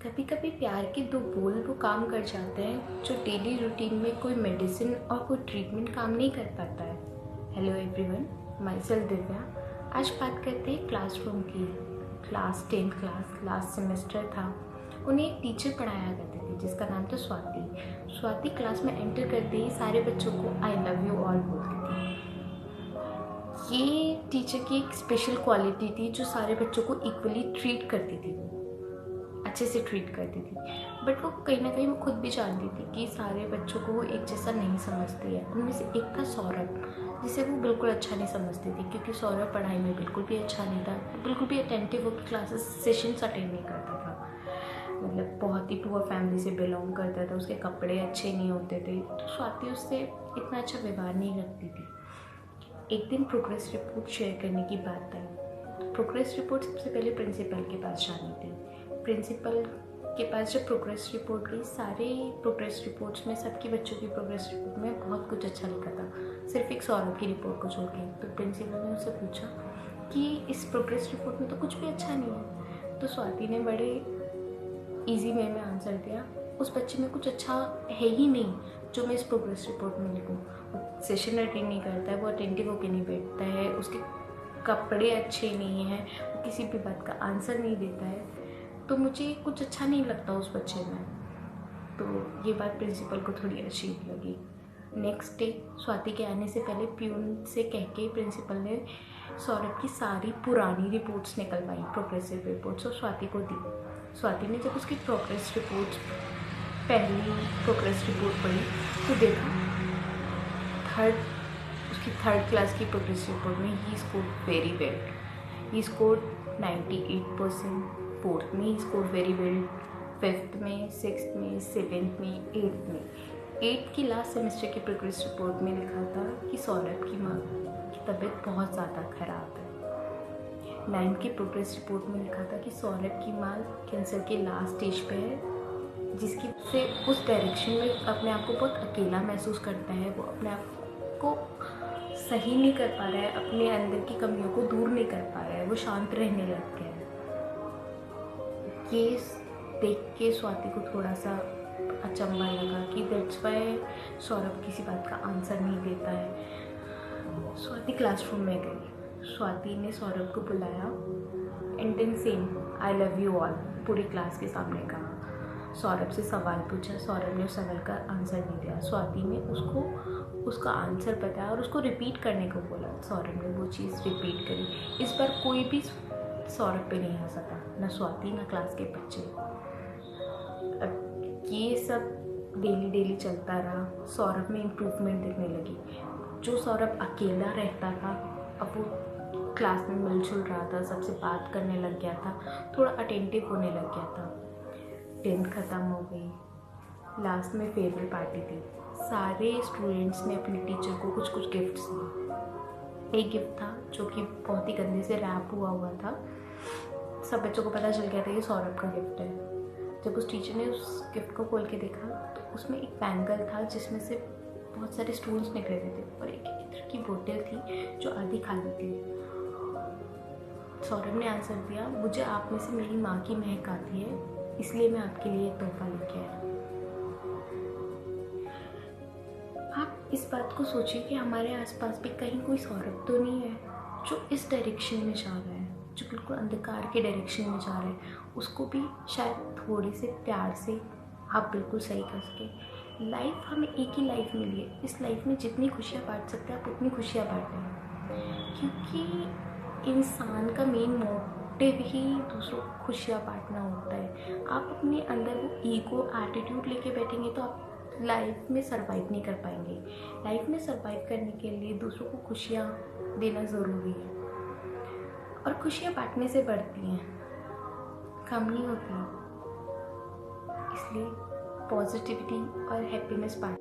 कभी कभी प्यार के दो बोल वो काम कर जाते हैं जो डेली रूटीन में कोई मेडिसिन और कोई ट्रीटमेंट काम नहीं कर पाता है। Hello everyone, my self Divya. आज बात करते हैं क्लासरूम की। Class 10th class last semester था। उन्हें एक टीचर पढ़ाया करते थे जिसका नाम था स्वाति। स्वाति क्लास में एंटर करते ही सारे बच्चों को आई लव यू ऑल बोलती थी। ये टीचर की एक स्पेशल क्वालिटी थी जो सारे बच्चों को इक्वली ट्रीट करती थी, अच्छे से ट्रीट करती थी। बट वो कहीं ना कहीं वो खुद भी जानती थी कि सारे बच्चों को वो एक जैसा नहीं समझती है। उनमें से एक था सौरभ, जिसे वो बिल्कुल अच्छा नहीं समझती थी क्योंकि सौरभ पढ़ाई में बिल्कुल भी अच्छा नहीं था, बिल्कुल भी अटेंटिव होकर क्लासेस सेशंस अटेंड नहीं करता था। मतलब बहुत ही पुअर फैमिली से बिलोंग करता था, उसके कपड़े अच्छे नहीं होते थे, तो स्वाति उससे इतना अच्छा व्यवहार नहीं रखती थी। एक दिन प्रोग्रेस रिपोर्ट शेयर करने की बात आई। प्रोग्रेस रिपोर्ट सबसे पहले प्रिंसिपल के पास जानी थी। प्रिंसिपल के पास जब प्रोग्रेस रिपोर्ट गई, सारे प्रोग्रेस रिपोर्ट्स में सबके बच्चों की प्रोग्रेस रिपोर्ट में बहुत कुछ अच्छा लिखा था, सिर्फ एक सौरभ की रिपोर्ट को छोड़ के। तो प्रिंसिपल ने उससे पूछा कि इस प्रोग्रेस रिपोर्ट में तो कुछ भी अच्छा नहीं है। तो स्वाति ने बड़े इजी वे में आंसर दिया, उस बच्चे में कुछ अच्छा है ही नहीं जो मैं इस प्रोग्रेस रिपोर्ट में लिखूँ। वो सेशन अटेंड नहीं करता है, वो अटेंटिव होकर नहीं बैठता है, उसके कपड़े अच्छे नहीं हैं, वो किसी भी बात का आंसर नहीं देता है, तो मुझे कुछ अच्छा नहीं लगता उस बच्चे में। तो ये बात प्रिंसिपल को थोड़ी अजीब लगी। नेक्स्ट डे स्वाति के आने से पहले प्यून से कह के प्रिंसिपल ने सौरभ की सारी पुरानी रिपोर्ट्स निकलवाई, प्रोग्रेसिव रिपोर्ट्स, और स्वाति को दी। स्वाति ने जब उसकी प्रोग्रेस रिपोर्ट्स, पहली प्रोग्रेस रिपोर्ट पढ़ी तो देखा उसकी थर्ड क्लास की प्रोग्रेस रिपोर्ट में he scored very well. He scored 98%। Fourth में he scored very well, fifth में, सिक्स्थ में, सेवेंथ में, एट्थ में। एट्थ की लास्ट सेमेस्टर की प्रोग्रेस रिपोर्ट में लिखा था कि सौरभ की माँ की तबीयत बहुत ज़्यादा ख़राब है। नाइन्थ की प्रोग्रेस रिपोर्ट में लिखा था कि सौरभ की माँ कैंसर के लास्ट स्टेज पे है, जिसकी से उस डायरेक्शन में अपने आप को बहुत अकेला महसूस करता है। वो अपने आप को सही नहीं कर पा रहा है, अपने अंदर की कमियों को दूर नहीं कर पा रहा है, वो शांत रहने लग गया है। ये देख के स्वाति को थोड़ा सा अचंभा लगा कि दैट्स वाई सौरभ किसी बात का आंसर नहीं देता है। स्वाति क्लासरूम में गई। स्वाति ने सौरभ को बुलाया and then same I love you all पूरी क्लास के सामने कहा। सौरभ से सवाल पूछा, सौरभ ने उस सवाल का आंसर नहीं दिया। स्वाति ने उसको उसका आंसर बताया और उसको रिपीट करने को बोला। सौरभ ने वो चीज़ रिपीट करी। इस बार कोई भी सौरभ पे नहीं हंसा था, ना स्वाति ना क्लास के बच्चे। अब ये सब डेली चलता रहा। सौरभ में इम्प्रूवमेंट दिखने लगी। जो सौरभ अकेला रहता था अब वो क्लास में मिलजुल रहा था, सबसे बात करने लग गया था, थोड़ा अटेंटिव होने लग गया था। 10th ख़त्म हो गई। लास्ट में फेयरवेल पार्टी थी। सारे स्टूडेंट्स ने अपने टीचर को कुछ कुछ गिफ्ट्स दिए। एक गिफ्ट था जो कि बहुत ही गंदे से रैप हुआ था। सब बच्चों को पता चल गया था ये सौरभ का गिफ्ट है। जब उस टीचर ने उस गिफ्ट को खोल के देखा तो उसमें एक बैंगल था जिसमें से बहुत सारे स्टोन्स निकले हुए थे और एक इत्र की बोतल थी जो आधी खाली थी। सौरभ ने आंसर दिया, मुझे आप में से मेरी माँ की महक आती है, इसलिए मैं आपके लिए एक तोहफा लेके आया। आप इस बात को सोचिए कि हमारे आसपास भी कहीं कोई सौरभ तो नहीं है जो इस डायरेक्शन में जा रहा है, जो बिल्कुल अंधकार के डायरेक्शन में जा रहा है। उसको भी शायद थोड़े से प्यार से आप बिल्कुल सही कर सके। लाइफ हमें एक ही लाइफ मिली है, इस लाइफ में जितनी खुशियाँ बांट सकते हैं आप उतनी खुशियाँ बांटें, क्योंकि इंसान का मेन मोटिव ही दूसरों को खुशियाँ बांटना होता है। आप अपने अंदर वो ईगो एटीट्यूड लेके बैठेंगे तो आप लाइफ में सरवाइव नहीं कर पाएंगे। लाइफ में सरवाइव करने के लिए दूसरों को खुशियाँ देना ज़रूरी है, और खुशियाँ बांटने से बढ़ती हैं, कम नहीं होती। इसलिए पॉजिटिविटी और हैप्पीनेस बांट।